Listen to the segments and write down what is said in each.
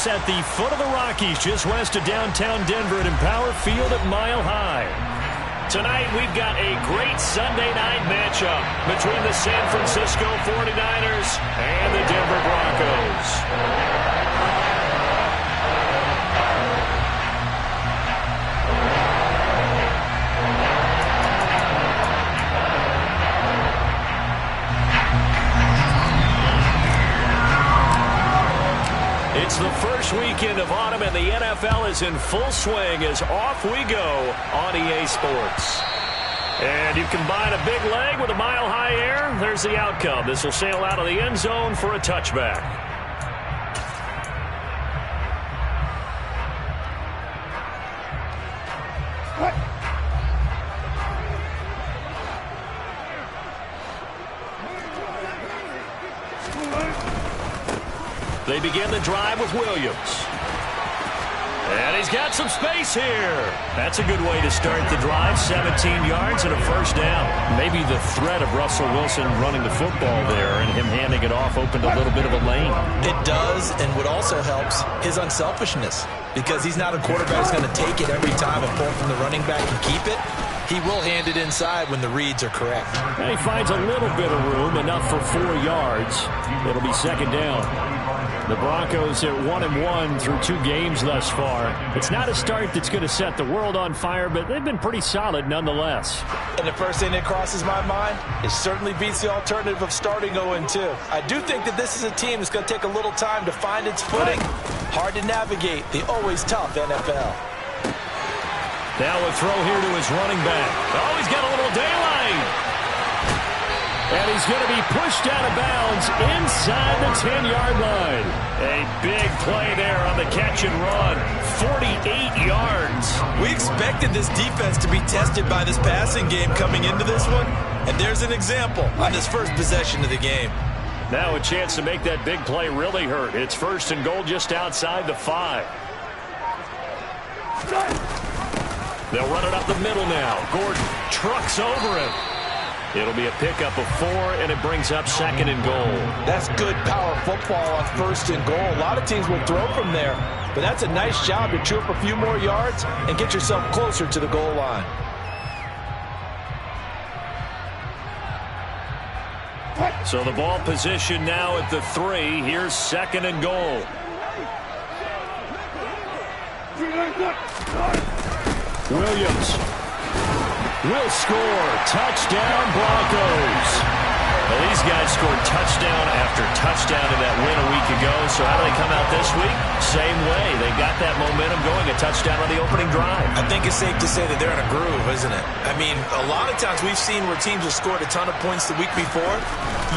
is at the foot of the Rockies, just west of downtown Denver at Empower Field at Mile High. Tonight, we've got a great Sunday night matchup between the San Francisco 49ers and the Denver Broncos. It's the first weekend of autumn, and the NFL is in full swing as off we go on EA Sports. And you combine a big leg with a mile-high air, there's the outcome. This will sail out of the end zone for a touchback. They begin the drive with Williams. And he's got some space here. That's a good way to start the drive. 17 yards and a first down. Maybe the threat of Russell Wilson running the football there and him handing it off opened a little bit of a lane. It does, and what also helps, his unselfishness. Because he's not a quarterback who's going to take it every time and pull from the running back and keep it. He will hand it inside when the reads are correct. And he finds a little bit of room, enough for 4 yards. It'll be second down. The Broncos at 1-1 through 2 games thus far. It's not a start that's going to set the world on fire, but they've been pretty solid nonetheless. And the first thing that crosses my mind, it certainly beats the alternative of starting 0-2. I do think that this is a team that's going to take a little time to find its footing. Hard to navigate the always tough NFL. Now a throw here to his running back. Oh, he's got a little daylight. And he's going to be pushed out of bounds inside the 10-yard line. A big play there on the catch and run. 48 yards. We expected this defense to be tested by this passing game coming into this one. And there's an example on this first possession of the game. Now a chance to make that big play really hurt. It's first and goal just outside the 5. They'll run it up the middle now. Gordon trucks over him. It'll be a pickup of 4, and it brings up second and goal. That's good power football on first and goal. A lot of teams will throw from there, but that's a nice job to chew up a few more yards and get yourself closer to the goal line. So the ball position now at the 3. Here's second and goal. Williams will score. Touchdown, Broncos. Well, these guys scored touchdown after touchdown in that win a week ago. So how do they come out this week? Same way. They got that momentum going, a touchdown on the opening drive. I think it's safe to say that they're in a groove, isn't it? I mean, a lot of times we've seen where teams have scored a ton of points the week before.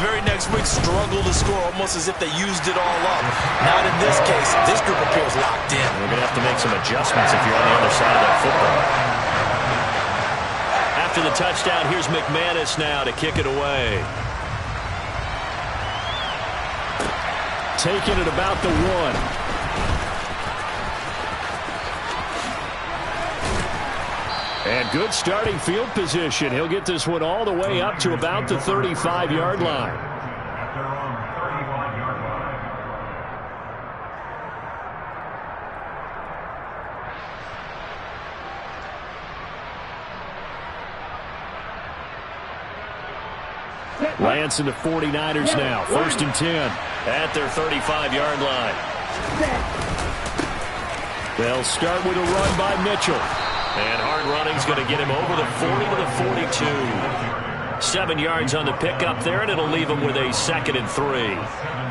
The very next week struggle to score almost as if they used it all up. Not in this case. This group appears locked in. We're going to have to make some adjustments if you're on the other side of that football. After the touchdown, here's McManus now to kick it away. Taking it about the 1. And good starting field position. He'll get this one all the way up to about the 35-yard line. Lance and the 49ers now. First and 10 at their 35-yard line. They'll start with a run by Mitchell. And hard running's going to get him over the 40 to the 42. 7 yards on the pickup there, and it'll leave him with a second and 3.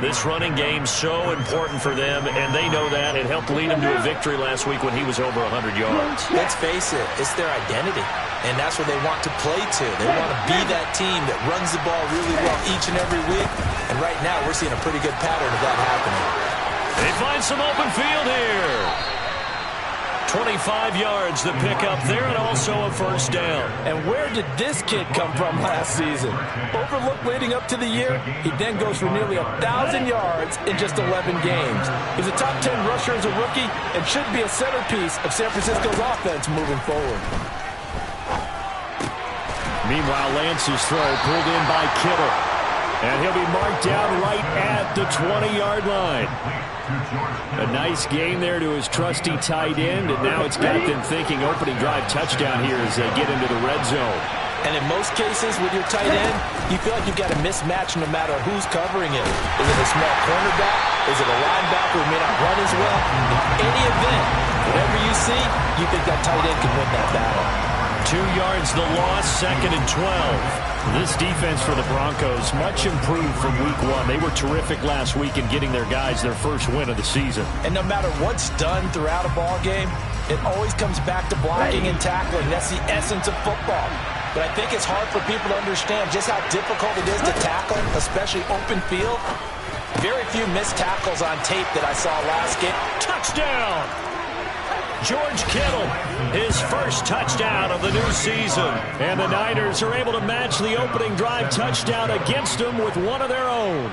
This running game's so important for them, and they know that. It helped lead him to a victory last week when he was over 100 yards. Let's face it, it's their identity. And that's what they want to play to. They want to be that team that runs the ball really well each and every week. And right now, we're seeing a pretty good pattern of that happening. They find some open field here. 25 yards the pickup there, and also a first down. And where did this kid come from last season? Overlooked leading up to the year, he then goes for nearly 1,000 yards in just 11 games. He's a top 10 rusher as a rookie and should be a centerpiece of San Francisco's offense moving forward. Meanwhile, Lance's throw pulled in by Kittle. And he'll be marked down right at the 20-yard line. A nice gain there to his trusty tight end, and now it's got them thinking opening drive touchdown here as they get into the red zone. And in most cases with your tight end, you feel like you've got a mismatch no matter who's covering it. Is it a small cornerback? Is it a linebacker who may not run as well? In any event, whatever you see, you think that tight end can win that battle. 2 yards the loss, 2nd and 12. This defense for the Broncos, much improved from week 1. They were terrific last week in getting their guys their first win of the season. And no matter what's done throughout a ball game, it always comes back to blocking and tackling. That's the essence of football. But I think it's hard for people to understand just how difficult it is to tackle, especially open field. Very few missed tackles on tape that I saw last game. Touchdown! George Kittle, his first touchdown of the new season. And the Niners are able to match the opening drive touchdown against them with one of their own.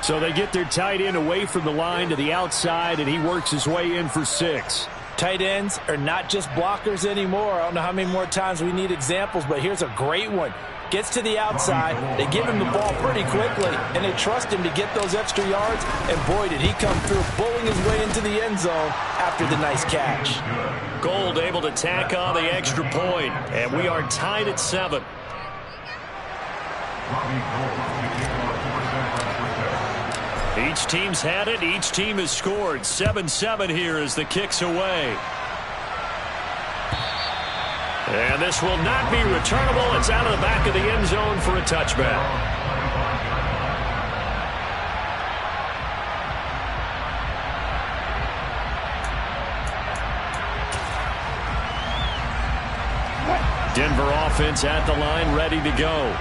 So they get their tight end away from the line to the outside, and he works his way in for 6. Tight ends are not just blockers anymore. I don't know how many more times we need examples, but here's a great one. Gets to the outside, they give him the ball pretty quickly, and they trust him to get those extra yards, and boy, did he come through, bowling his way into the end zone after the nice catch. Gold able to tack on the extra point, and we are tied at 7. Each team's had it. Each team has scored. 7-7 here as the kick's away. And this will not be returnable. It's out of the back of the end zone for a touchback. Denver offense at the line, ready to go.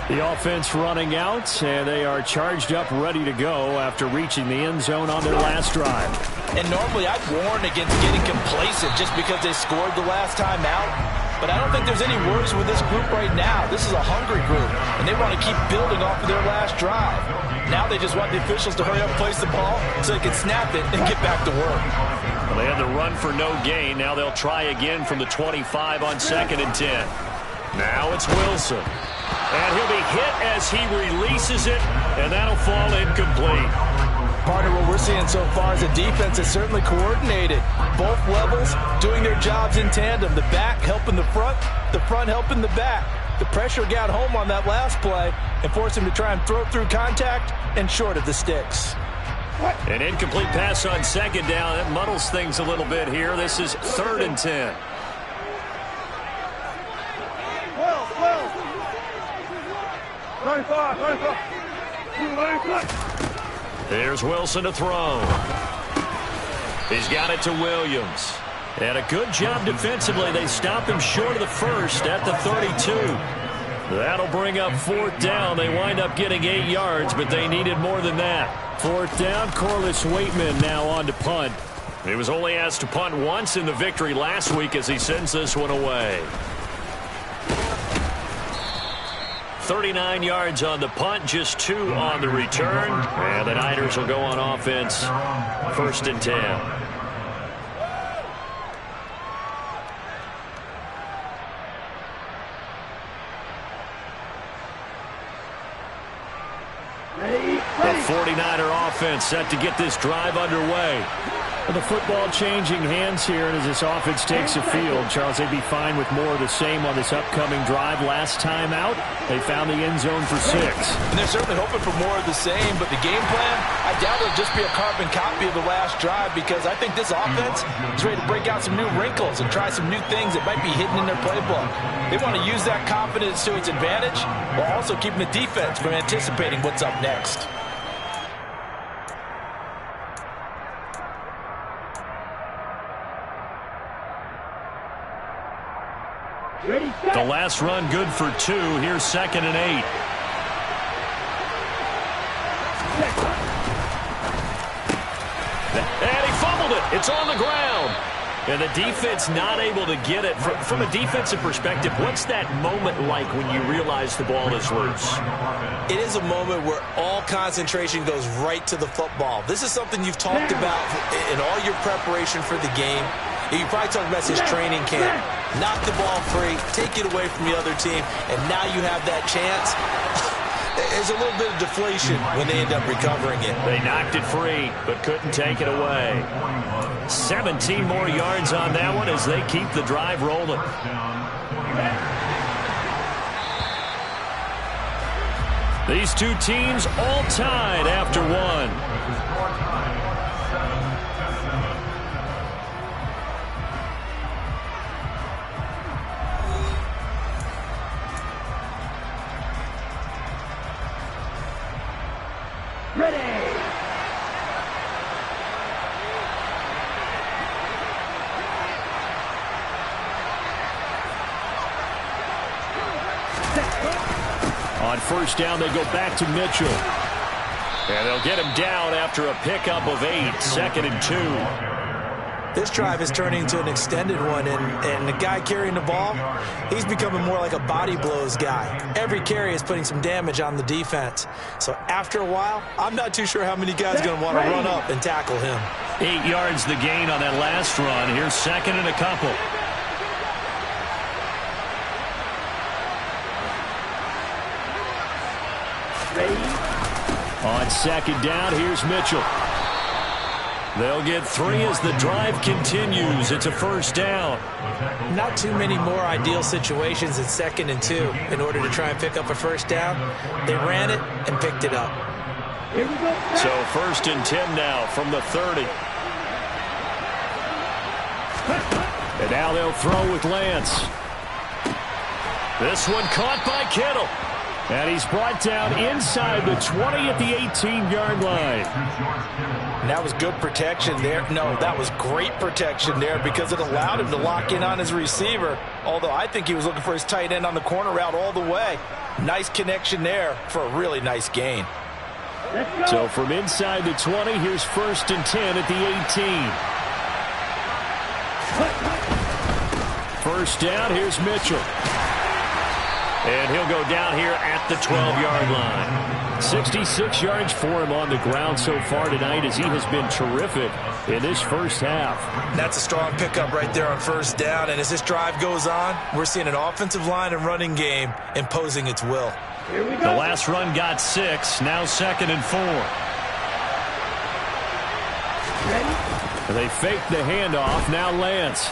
The offense running out, and they are charged up, ready to go after reaching the end zone on their last drive. And normally I'd warn against getting complacent just because they scored the last time out. But I don't think there's any worries with this group right now. This is a hungry group, and they want to keep building off of their last drive. Now they just want the officials to hurry up and place the ball so they can snap it and get back to work. Well, they had the run for no gain. Now they'll try again from the 25 on 2nd and 10. Now it's Wilson. And he'll be hit as he releases it, and that'll fall incomplete. Partner, what we're seeing so far is a defense that's certainly coordinated. Both levels doing their jobs in tandem. The back helping the front helping the back. The pressure got home on that last play and forced him to try and throw through contact and short of the sticks. An incomplete pass on 2nd down. That muddles things a little bit here. This is 3rd and 10. There's Wilson to throw. He's got it to Williams. And a good job defensively. They stop him short of the first at the 32. That'll bring up 4th down. They wind up getting 8 yards, but they needed more than that. 4th down, Corliss Waitman now on to punt. He was only asked to punt once in the victory last week as he sends this one away. 39 yards on the punt, just 2 on the return. And the Niners will go on offense, 1st and 10. The 49er offense set to get this drive underway. The football changing hands here, and as this offense takes the field, Charles, they'd be fine with more of the same on this upcoming drive. Last time out, they found the end zone for 6. And they're certainly hoping for more of the same, but the game plan, I doubt it'll just be a carbon copy of the last drive, because I think this offense is ready to break out some new wrinkles and try some new things that might be hidden in their playbook. They want to use that confidence to its advantage while also keeping the defense from anticipating what's up next. The last run good for 2. Here's 2nd and 8. And he fumbled it. It's on the ground. And the defense not able to get it. From a defensive perspective, what's that moment like when you realize the ball is loose? It is a moment where all concentration goes right to the football. This is something you've talked about in all your preparation for the game. You probably talked about this training camp. Knock the ball free, take it away from the other team, and now you have that chance. There's a little bit of deflation when they end up recovering it. They knocked it free, but couldn't take it away. 17 more yards on that one as they keep the drive rolling. These two teams all tied after one. On first down, they go back to Mitchell. And they'll get him down after a pickup of 8, 2nd and 2. This drive is turning into an extended one, and the guy carrying the ball, he's becoming more like a body blows guy. Every carry is putting some damage on the defense. So after a while, I'm not too sure how many guys are going to want to run up and tackle him. 8 yards the gain on that last run. Here's 2nd and a couple. On 2nd down, here's Mitchell. They'll get 3 as the drive continues. It's a first down. Not too many more ideal situations in 2nd and 2 in order to try and pick up a first down. They ran it and picked it up. So 1st and 10 now from the 30. And now they'll throw with Lance. This one caught by Kittle. And he's brought down inside the 20 at the 18-yard line. And that was good protection there. No, that was great protection there because it allowed him to lock in on his receiver. Although I think he was looking for his tight end on the corner route all the way. Nice connection there for a really nice gain. So from inside the 20, here's 1st and 10 at the 18. First down, here's Mitchell. And he'll go down here at the 12-yard line. 66 yards for him on the ground so far tonight as he has been terrific in this first half. That's a strong pickup right there on first down. And as this drive goes on, we're seeing an offensive line and running game imposing its will. The last run got 6, now 2nd and 4. And they fake the handoff, now Lance.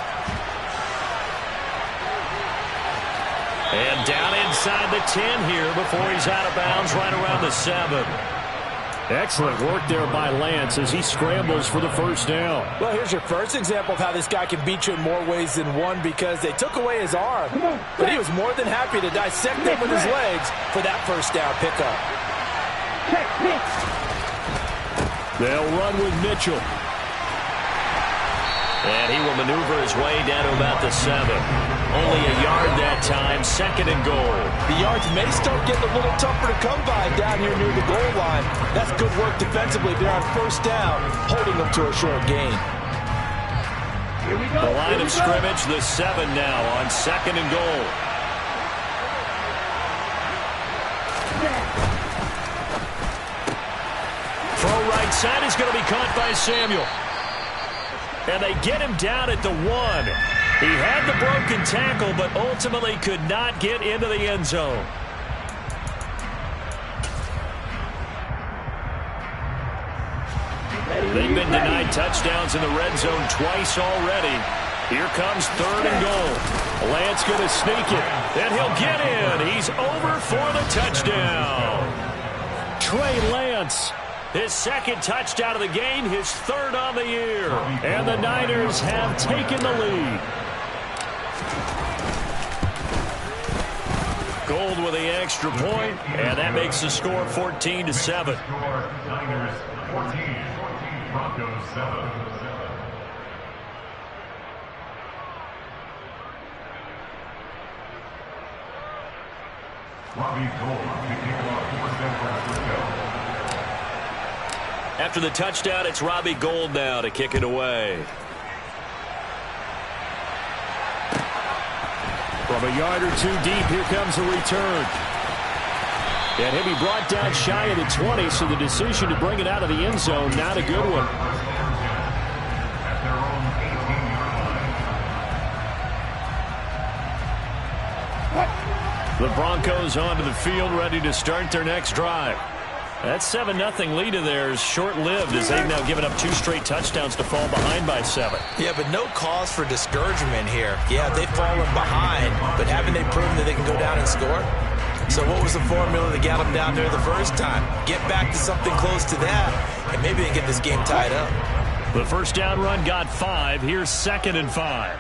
And down inside the 10 here before he's out of bounds right around the 7. Excellent work there by Lance as he scrambles for the first down. Well, here's your first example of how this guy can beat you in more ways than one because they took away his arm. But he was more than happy to dissect them with his legs for that first down pickup. They'll run with Mitchell. And he will maneuver his way down to about the 7. Only a yard that time, 2nd and goal. The yards may start getting a little tougher to come by down here near the goal line. That's good work defensively there on first down, holding them to a short gain. The line of scrimmage, the 7 now on 2nd and goal. Throw right side is going to be caught by Samuel. And they get him down at the 1. He had the broken tackle, but ultimately could not get into the end zone. They've been denied touchdowns in the red zone twice already. Here comes 3rd and goal. Lance going to sneak it, and he'll get in. He's over for the touchdown. Trey Lance. His 2nd touchdown of the game, his 3rd on the year. And the Niners have taken the lead. Gold with the extra point, and that makes the score 14-7. Niners 14, Broncos 7. Robbie Gould kicking off for San Francisco. After the touchdown, it's Robbie Gould now to kick it away. From a yard or 2 deep, here comes a return. And he'll be brought down shy of the 20, so the decision to bring it out of the end zone, not a good one. At their own 18-yard line. The Broncos onto the field, ready to start their next drive. That 7-0 lead of theirs short-lived as they've now given up 2 straight touchdowns to fall behind by 7. Yeah, but no cause for discouragement here. Yeah, they've fallen behind, but haven't they proven that they can go down and score? So what was the formula that got them down there the first time? Get back to something close to that, and maybe they can get this game tied up. The first down run got 5. Here's 2nd and 5.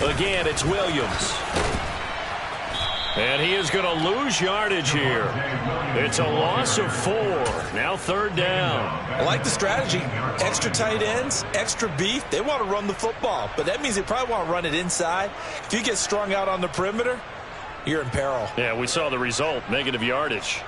Again, it's Williams. And he is going to lose yardage here. It's a loss of 4. Now 3rd down. I like the strategy. Extra tight ends, extra beef. They want to run the football, but that means they probably want to run it inside. If you get strung out on the perimeter, you're in peril. Yeah, we saw the result, negative yardage.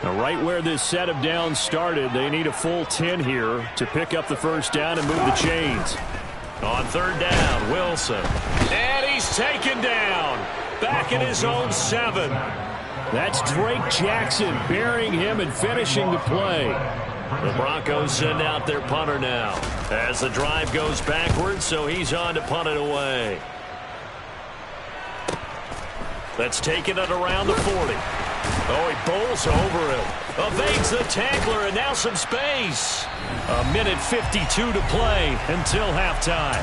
Now, right where this set of downs started, they need a full 10 here to pick up the first down and move the chains. On 3rd down, Wilson. And he's taken down. Back in his own 7. That's Drake Jackson burying him and finishing the play. The Broncos send out their punter now as the drive goes backwards, so he's on to punt it away. That's taken it around the 40. Oh, he bowls over him. Evades the tackler, and now some space. 1:52 to play until halftime.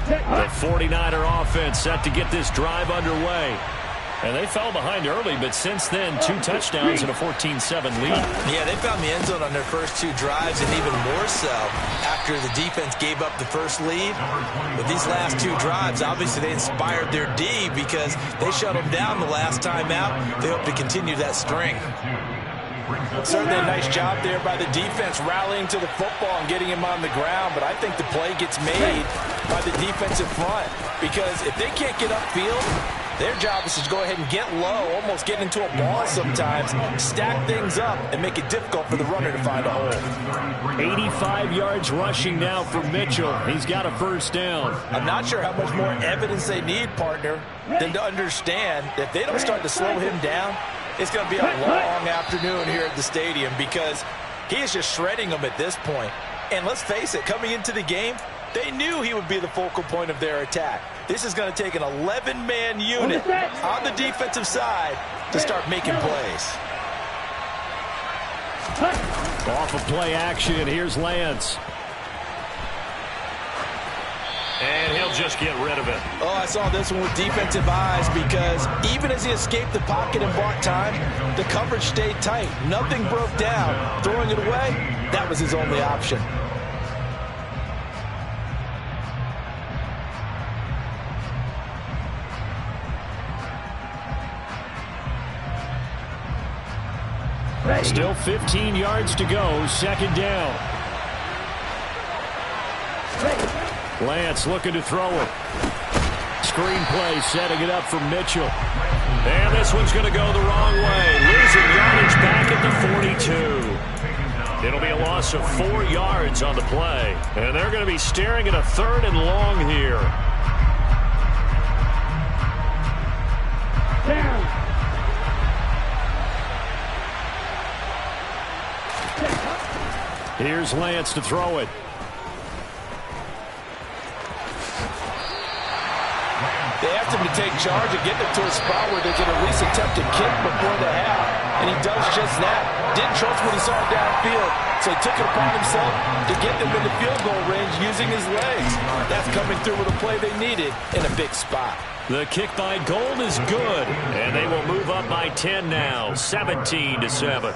The 49er offense set to get this drive underway. And they fell behind early, but since then, 2 touchdowns and a 14-7 lead. Yeah, they found the end zone on their first 2 drives, and even more so after the defense gave up the first lead. With these last 2 drives, obviously they inspired their D because they shut them down the last time out. They hope to continue that string. Certainly a nice job there by the defense rallying to the football and getting him on the ground, but I think the play gets made by the defensive front because if they can't get upfield, their job is to go ahead and get low, almost get into a ball sometimes, stack things up, and make it difficult for the runner to find a hole. 85 yards rushing now for Mitchell. He's got a first down. I'm not sure how much more evidence they need, partner, than to understand that if they don't start to slow him down, it's going to be a long afternoon here at the stadium because he is just shredding them at this point. And let's face it, coming into the game, they knew he would be the focal point of their attack. This is going to take an 11-man unit on the defensive side to start making plays. Off of play action, here's Lance. And he'll just get rid of it. Oh, I saw this one with defensive eyes because even as he escaped the pocket and bought time, the coverage stayed tight. Nothing broke down. Throwing it away, that was his only option. Still 15 yards to go, 2nd down. Lance looking to throw it. Screen play setting it up for Mitchell. And this one's going to go the wrong way. Losing yardage back at the 42. It'll be a loss of 4 yards on the play. And they're going to be staring at a 3rd and long here. Here's Lance to throw it. They asked him to take charge and get them to a spot where they could at least attempt a kick before the half, and he does just that. Didn't trust what he saw downfield, so he took it upon himself to get them in the field goal range using his legs. That's coming through with a play they needed in a big spot. The kick by Gold is good, and they will move up by 10 now, 17-7.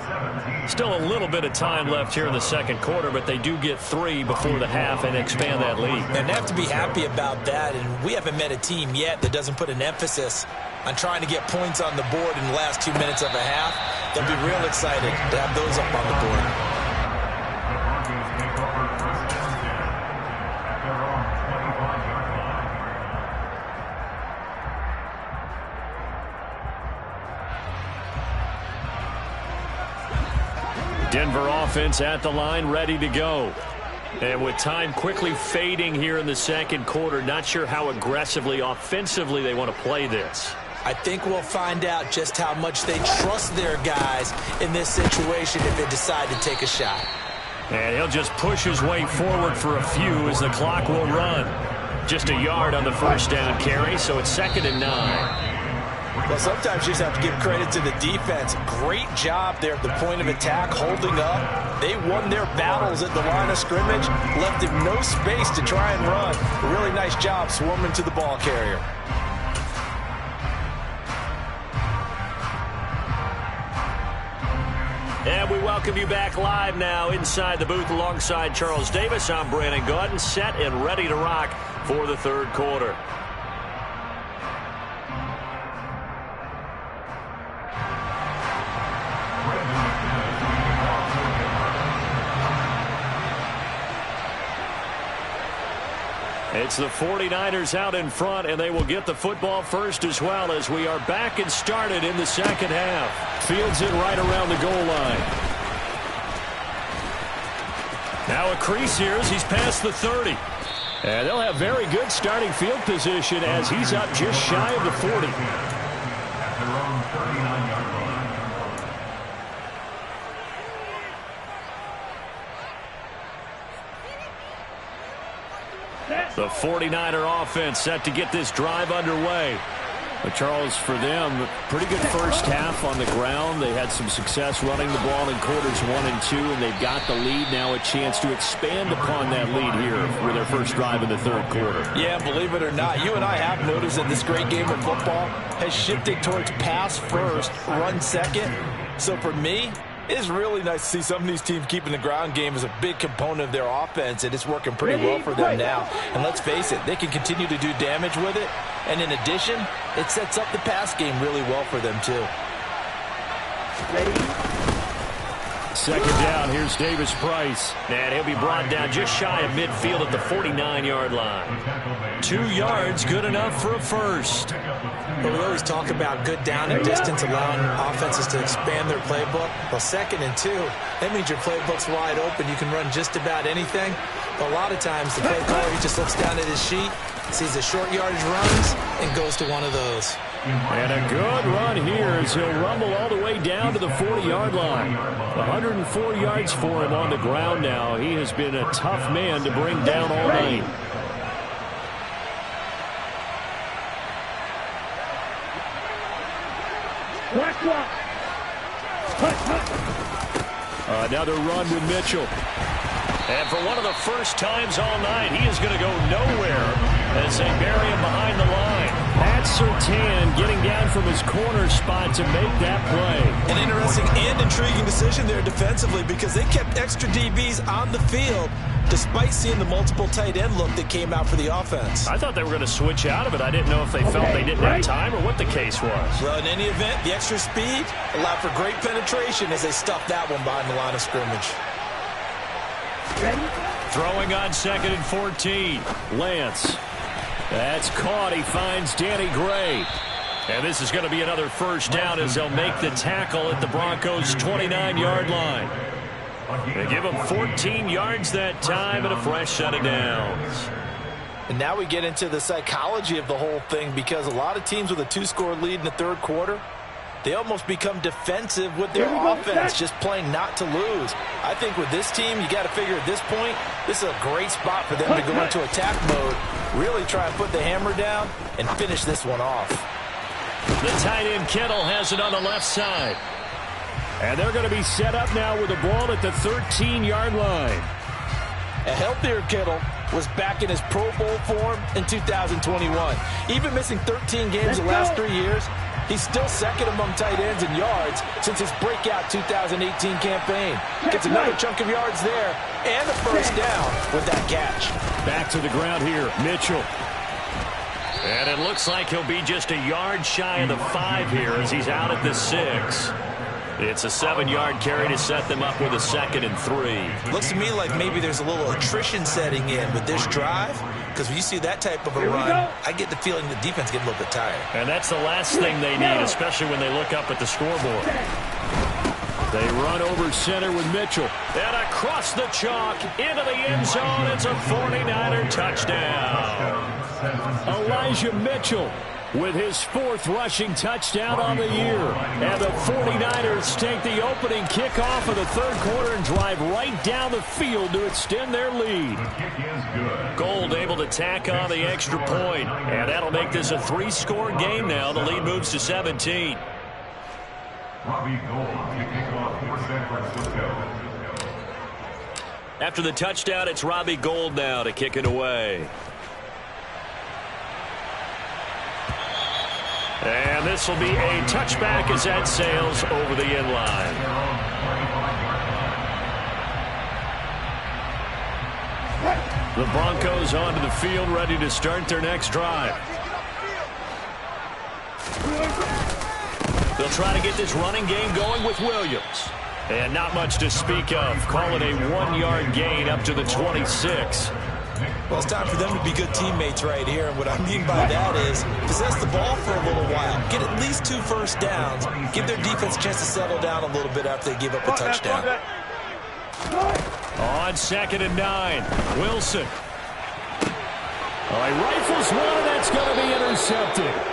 Still a little bit of time left here in the second quarter, but they do get 3 before the half and expand that lead. And they have to be happy about that, and we haven't met a team yet that doesn't put an emphasis on trying to get points on the board in the last 2 minutes of a half. They'll be real excited to have those up on the board. Denver offense at the line, ready to go. And with time quickly fading here in the second quarter, not sure how aggressively, offensively they want to play this. I think we'll find out just how much they trust their guys in this situation if they decide to take a shot. And he'll just push his way forward for a few as the clock will run. Just a yard on the first down carry, so it's 2nd and 9. Well, sometimes you just have to give credit to the defense. Great job there at the point of attack, holding up. They won their battles at the line of scrimmage, left him no space to try and run. A really nice job swarming to the ball carrier. And we welcome you back live now inside the booth alongside Charles Davis. I'm Brandon Gaudin, set and ready to rock for the third quarter. It's the 49ers out in front, and they will get the football first as well as we are back and started in the second half. Fields it right around the goal line. Now a crease here as he's past the 30. And they'll have very good starting field position as he's up just shy of the 40. At their own 39-yard line. The 49er offense set to get this drive underway. But Charles, for them, pretty good first half on the ground. They had some success running the ball in quarters 1 and 2, and they've got the lead now, a chance to expand upon that lead here with their first drive in the third quarter. Yeah, believe it or not, you and I have noticed that this great game of football has shifted towards pass first, run second. So for me, it's really nice to see some of these teams keeping the ground game as a big component of their offense, and it's working pretty well for them now. And let's face it, they can continue to do damage with it. And in addition, it sets up the pass game really well for them, too. Second down, here's Davis Price. And he'll be brought down just shy of midfield at the 49-yard line. 2 yards, good enough for a first. But we always talk about good down and distance, allowing offenses to expand their playbook. Well, 2nd and 2, that means your playbook's wide open. You can run just about anything. But a lot of times, the play caller, he just looks down at his sheet, sees the short yardage runs, and goes to one of those. And a good run here as he'll rumble all the way down to the 40-yard line. 104 yards for him on the ground now. He has been a tough man to bring down all night. Another run with Mitchell. And for one of the first times all night, he is going to go nowhere as they bury him behind the line. Matt Surtain getting down from his corner spot to make that play. An interesting and intriguing decision there defensively because they kept extra DBs on the field despite seeing the multiple tight end look that came out for the offense. I thought they were going to switch out of it. I didn't know if they felt they didn't have time or what the case was. Well, in any event, the extra speed allowed for great penetration as they stuffed that one behind the line of scrimmage. Throwing on 2nd and 14. Lance. That's caught. He finds Danny Gray. And this is going to be another first down as they'll make the tackle at the Broncos' 29-yard line. They give him 14 yards that time and a fresh set of downs. And now we get into the psychology of the whole thing because a lot of teams with a 2-score lead in the third quarter, they almost become defensive with their offense, just playing not to lose. I think with this team, you got to figure at this point, this is a great spot for them to go into attack mode, really try and put the hammer down and finish this one off. The tight end Kittle has it on the left side. And they're going to be set up now with the ball at the 13-yard line. A healthier Kittle was back in his Pro Bowl form in 2021. Even missing 13 games the last 3 years, he's still second among tight ends in yards since his breakout 2018 campaign. Gets another chunk of yards there and a first down with that catch. Back to the ground here, Mitchell. And it looks like he'll be just a yard shy of the 5 here as he's out at the 6. It's a 7-yard carry to set them up with a 2nd and 3. Looks to me like maybe there's a little attrition setting in with this drive, because when you see that type of a run, I get the feeling the defense get a little bit tired. And that's the last thing they need, especially when they look up at the scoreboard. They run over center with Mitchell. And across the chalk into the end zone. It's a 49er touchdown. Elijah Mitchell with his 4th rushing touchdown on the year. And the 49ers take the opening kickoff of the 3rd quarter and drive right down the field to extend their lead. Gold able to tack on the extra point. And that'll make this a 3-score game now. The lead moves to 17. Robbie Gold to kick off for San Francisco. After the touchdown, it's Robbie Gold now to kick it away. And this will be a touchback as that sails over the end line. The Broncos onto the field, ready to start their next drive. They'll try to get this running game going with Williams. And not much to speak of. Call it a 1-yard gain up to the 26. Well, it's time for them to be good teammates right here. And what I mean by that is possess the ball for a little while. Get at least 2 first downs. Give their defense a chance to settle down a little bit after they give up a touchdown. On 2nd and 9, Wilson. He rifles one, and that's going to be intercepted.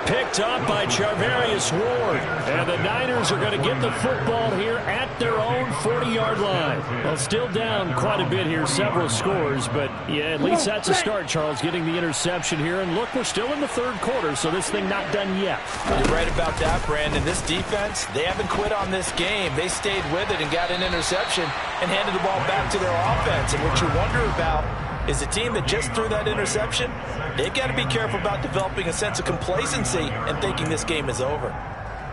Picked up by Charvarius Ward. And the Niners are going to get the football here at their own 40-yard line. Well, still down quite a bit here, several scores. But, yeah, at least that's a start, Charles, getting the interception here. And, look, we're still in the 3rd quarter, so this thing not done yet. You're right about that, Brandon. This defense, they haven't quit on this game. They stayed with it and got an interception and handed the ball back to their offense. And what you wonder about is a team that just threw that interception, they've got to be careful about developing a sense of complacency and thinking this game is over.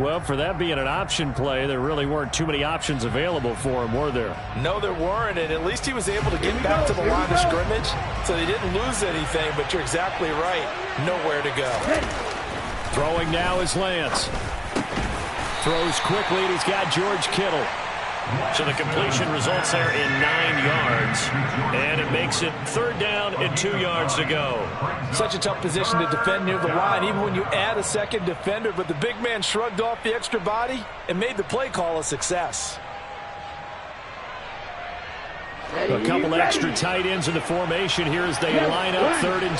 Well, for that being an option play, there really weren't too many options available for him, were there? No, there weren't, and at least he was able to get back to the line of scrimmage, so they didn't lose anything, but you're exactly right. Nowhere to go. Throwing now is Lance. Throws quickly, and he's got George Kittle. So the completion results there in 9 yards. And it makes it 3rd down and 2 yards to go. Such a tough position to defend near the line, even when you add a second defender. But the big man shrugged off the extra body and made the play call a success. A couple extra tight ends in the formation here as they line up 3rd and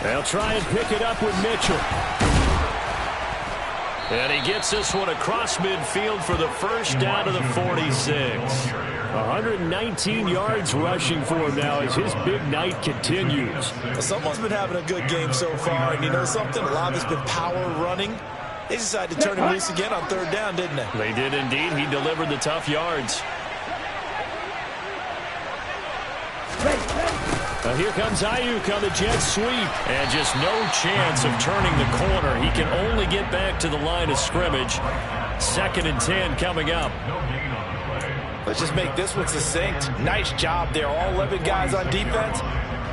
2. They'll try and pick it up with Mitchell. And he gets this one across midfield for the first down to the 46. 119 yards rushing for him now as his big night continues. Someone's been having a good game so far, and you know something? A lot of it's been power running. They decided to turn him loose again on 3rd down, didn't they? They did indeed. He delivered the tough yards. Here comes Ayuk on the jet sweep. And just no chance of turning the corner. He can only get back to the line of scrimmage. 2nd and 10 coming up. Let's just make this one succinct. Nice job there. All 11 guys on defense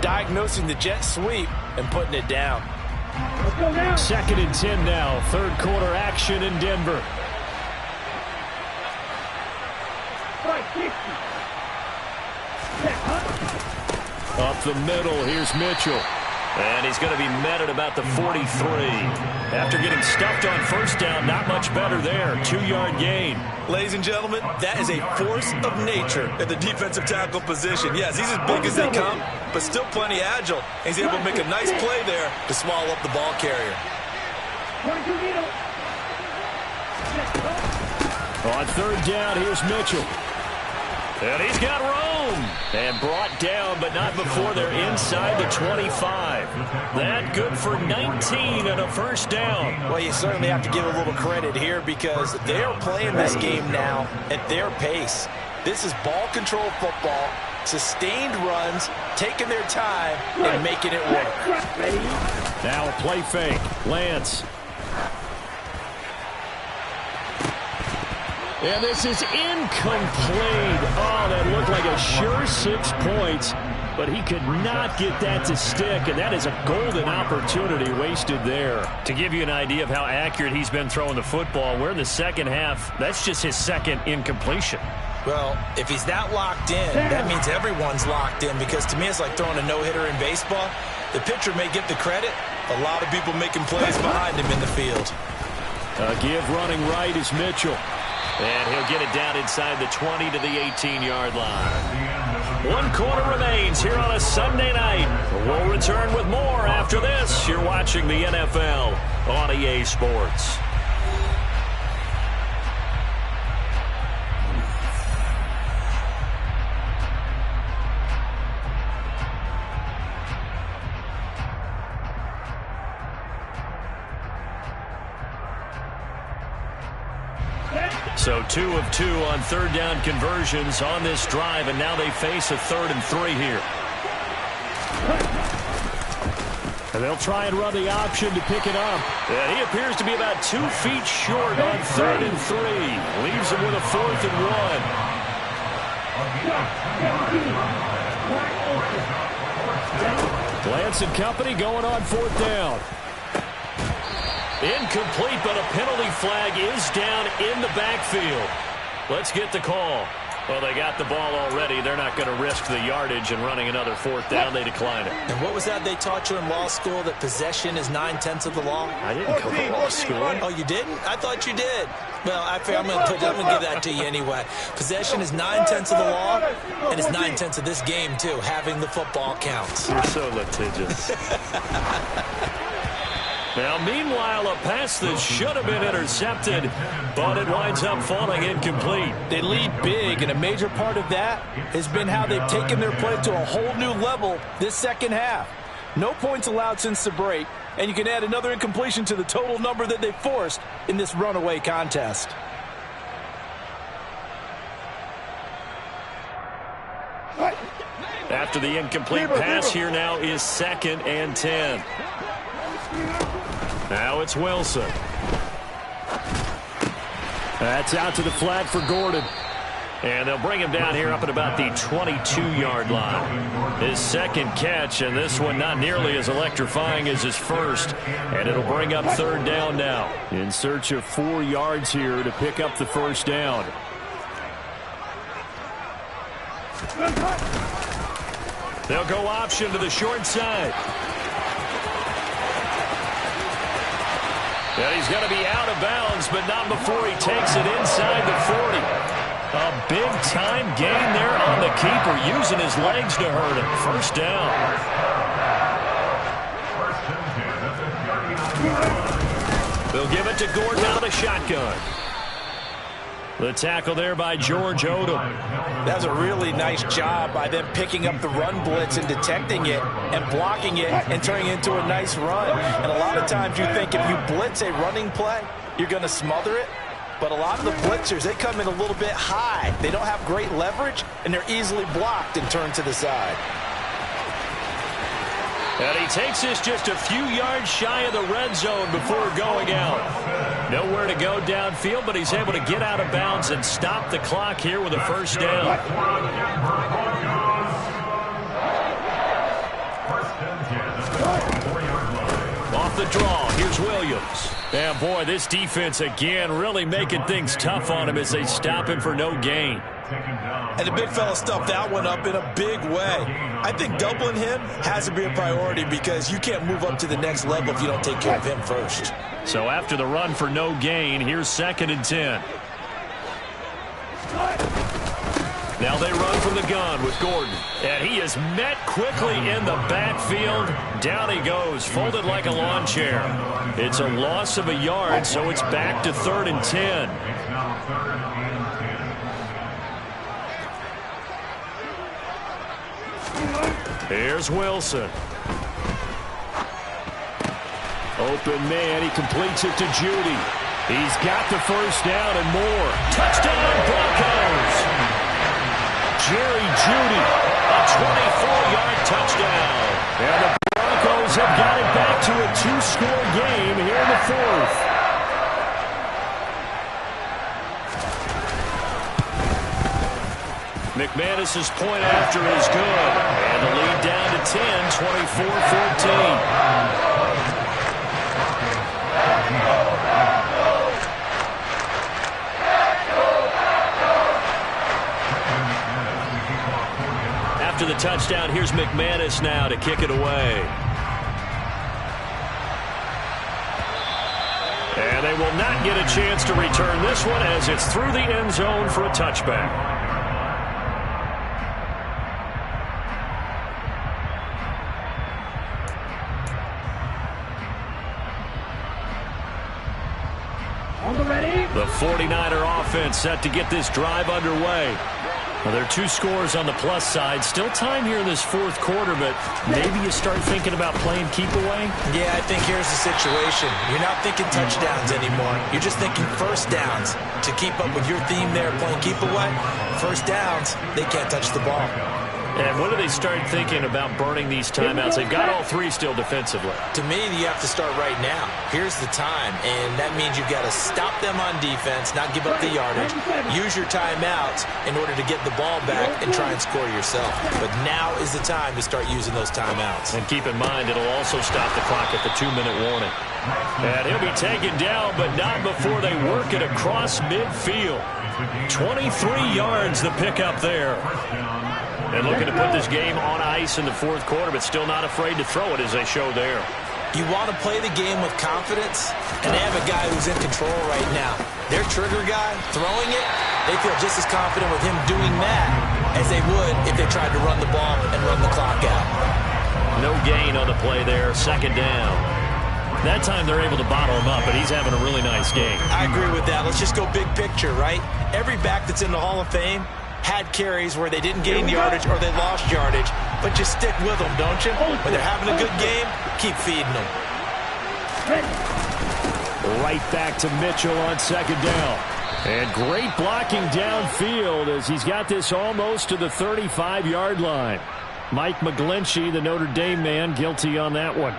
diagnosing the jet sweep and putting it down. 2nd and 10 now. 3rd quarter action in Denver. Up the middle, here's Mitchell. And he's going to be met at about the 43. After getting stuffed on 1st down, not much better there. 2-yard gain. Ladies and gentlemen, that is a force of nature at the defensive tackle position. Yes, he's as big as they come, but still plenty agile. He's able to make a nice play there to swallow up the ball carrier. On 3rd down, here's Mitchell. And he's got room. And brought down, but not before they're inside the 25. That good for 19 and a 1st down. Well, you certainly have to give a little credit here because they are playing this game now at their pace. This is ball control football, sustained runs, taking their time, and making it work. Now a play fake. Lance. And this is incomplete. Oh, that looked like a sure 6 points, but he could not get that to stick, and that is a golden opportunity wasted there. To give you an idea of how accurate he's been throwing the football, we're in the 2nd half. That's just his 2nd incompletion. Well, if he's that locked in, that means everyone's locked in because to me it's like throwing a no-hitter in baseball. The pitcher may get the credit, a lot of people making plays behind him in the field. A give running right is Mitchell. And he'll get it down inside the 20 to the 18-yard line. 1 quarter remains here on a Sunday night. We'll return with more after this. You're watching the NFL on EA Sports. So 2 of 2 on third down conversions on this drive, and now they face a 3rd and 3 here. And they'll try and run the option to pick it up. And he appears to be about 2 feet short on 3rd and 3. Leaves him with a 4th and 1. Lance and company going on 4th down. Incomplete, but a penalty flag is down in the backfield. Let's get the call. Well, they got the ball already. They're not going to risk the yardage and running another 4th down. They decline it. And what was that they taught you in law school, that possession is 9/10 of the law? I didn't go to law school. Oh, you didn't? I thought you did. Well, I'm going to give that to you anyway. Possession is 9/10 of the law, and it's 9/10 of this game, too. Having the football counts. You're so litigious. Now, meanwhile, a pass that should have been intercepted, but it winds up falling incomplete. They lead big, and a major part of that has been how they've taken their play to a whole new level this second half. No points allowed since the break, and you can add another incompletion to the total number that they forced in this runaway contest. After the incomplete pass, here now is 2nd and 10. Now it's Wilson. That's out to the flat for Gordon. And they'll bring him down here up at about the 22-yard line. His 2nd catch, and this one not nearly as electrifying as his first. And it'll bring up 3rd down now. In search of 4 yards here to pick up the 1st down. They'll go option to the short side. And he's going to be out of bounds, but not before he takes it inside the 40. A big-time gain there on the keeper, using his legs to hurt him. 1st down. They'll give it to Gordon out of the shotgun. The tackle there by George Odom. That was a really nice job by them picking up the run blitz and detecting it and blocking it and turning it into a nice run. And a lot of times you think if you blitz a running play, you're going to smother it. But a lot of the blitzers, they come in a little bit high. They don't have great leverage, and they're easily blocked and turned to the side. And he takes this just a few yards shy of the red zone before going out. Nowhere to go downfield, but he's able to get out of bounds and stop the clock here with a 1st down. Off the draw, here's Williams. And boy, this defense again really making things tough on him as they stop him for no gain. And the big fella stuffed that one up in a big way. I think doubling him has to be a priority because you can't move up to the next level if you don't take care of him first. So after the run for no gain, here's 2nd and 10. Now they run from the gun with Gordon. And he is met quickly in the backfield. Down he goes, folded like a lawn chair. It's a loss of a yard, so it's back to 3rd and 10. Here's Wilson. Open man, he completes it to Judy. He's got the 1st down and more. Touchdown, Broncos! Jerry Judy, a 24-yard touchdown. And the Broncos have got it back to a 2-score game here in the 4th. McManus's point after is good. And the lead down to 10, 24-14. After the touchdown, here's McManus now to kick it away. And They will not get a chance to return this one as it's through the end zone for a touchback. The 49er offense set to get this drive underway. Well, there are 2 scores on the plus side. Still time here in this fourth quarter, but maybe you start thinking about playing keep away? Yeah, I think here's the situation. You're not thinking touchdowns anymore. You're just thinking first downs. To keep up with your theme there, playing keep away, first downs, they can't touch the ball. And when do they start thinking about burning these timeouts? They've got all 3 still defensively. To me, you have to start right now. Here's the time, and that means you've got to stop them on defense, not give up the yardage, use your timeouts in order to get the ball back and try and score yourself. But now is the time to start using those timeouts. And keep in mind, it'll also stop the clock at the 2-minute warning. And he'll be taken down, but not before they work it across midfield. 23 yards the pickup there. And looking to put this game on ice in the fourth quarter, but still not afraid to throw it as they show there. You want to play the game with confidence, and they have a guy who's in control right now. Their trigger guy, throwing it, they feel just as confident with him doing that as they would if they tried to run the ball and run the clock out. No gain on the play there, second down. That time they're able to bottle him up, but he's having a really nice game. I agree with that. Let's just go big picture, right? Every back that's in the Hall of Fame had carries where they didn't gain yardage or they lost yardage, but you stick with them, don't you? When they're having a good game, keep feeding them. Right back to Mitchell on second down. And great blocking downfield as he's got this almost to the 35-yard line. Mike McGlinchey, the Notre Dame man, guilty on that one.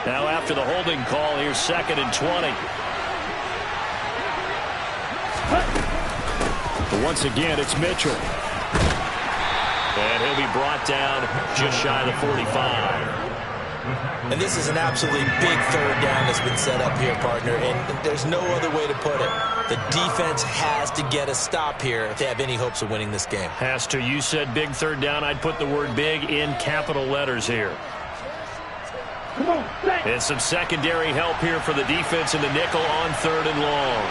Now after the holding call, here's 2nd and 20. But once again, it's Mitchell. And he'll be brought down just shy of the 45. And this is an absolutely big third down that's been set up here, partner, and there's no other way to put it. The defense has to get a stop here if they have any hopes of winning this game. Has to. You said big third down. I'd put the word big in capital letters here. And some secondary help here for the defense in the nickel on 3rd and long.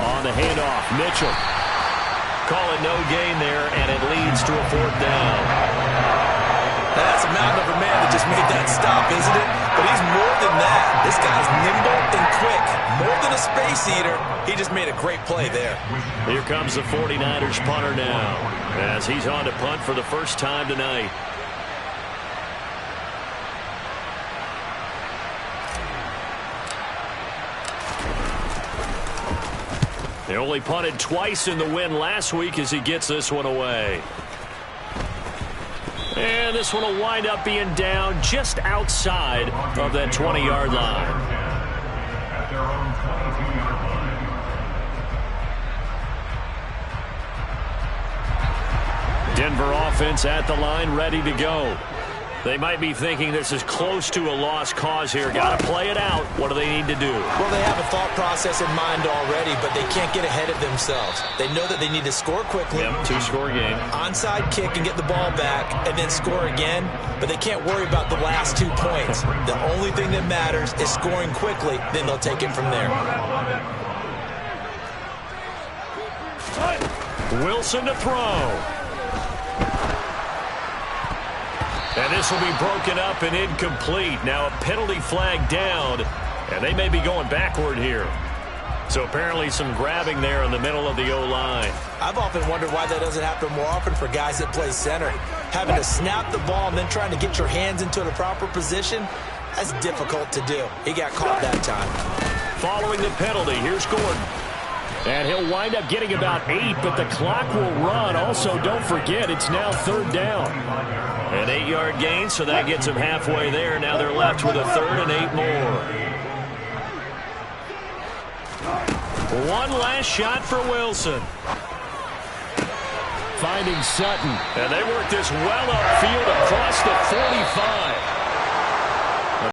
On the handoff, Mitchell. Call it no gain there, and it leads to a 4th down. That's a mountain of a man that just made that stop, isn't it? But he's more than that. This guy's nimble and quick. More than a space eater. He just made a great play there. Here comes the 49ers punter now as he's on to punt for the first time tonight. They only punted twice in the win last week as he gets this one away. And this one will wind up being down just outside of that 20-yard line. At their own 22-yard line. Denver offense at the line, ready to go. They might be thinking this is close to a lost cause here. Got to play it out. What do they need to do? Well, they have a thought process in mind already, but they can't get ahead of themselves. They know that they need to score quickly. Yep, 2-score game. Onside kick and get the ball back and then score again, but they can't worry about the last 2 points. The only thing that matters is scoring quickly, then they'll take it from there. Wilson to throw. And this will be broken up and incomplete. Now a penalty flag down, and they may be going backward here. So apparently some grabbing there in the middle of the O-line. I've often wondered why that doesn't happen more often for guys that play center. Having to snap the ball and then trying to get your hands into the proper position, that's difficult to do. He got caught that time. Following the penalty, here's Gordon. And he'll wind up getting about 8, but the clock will run. Also, don't forget, it's now 3rd down. An 8-yard gain, so that gets them halfway there. Now they're left with a 3rd and 8 more. One last shot for Wilson. Finding Sutton. And they work this well upfield across the 45.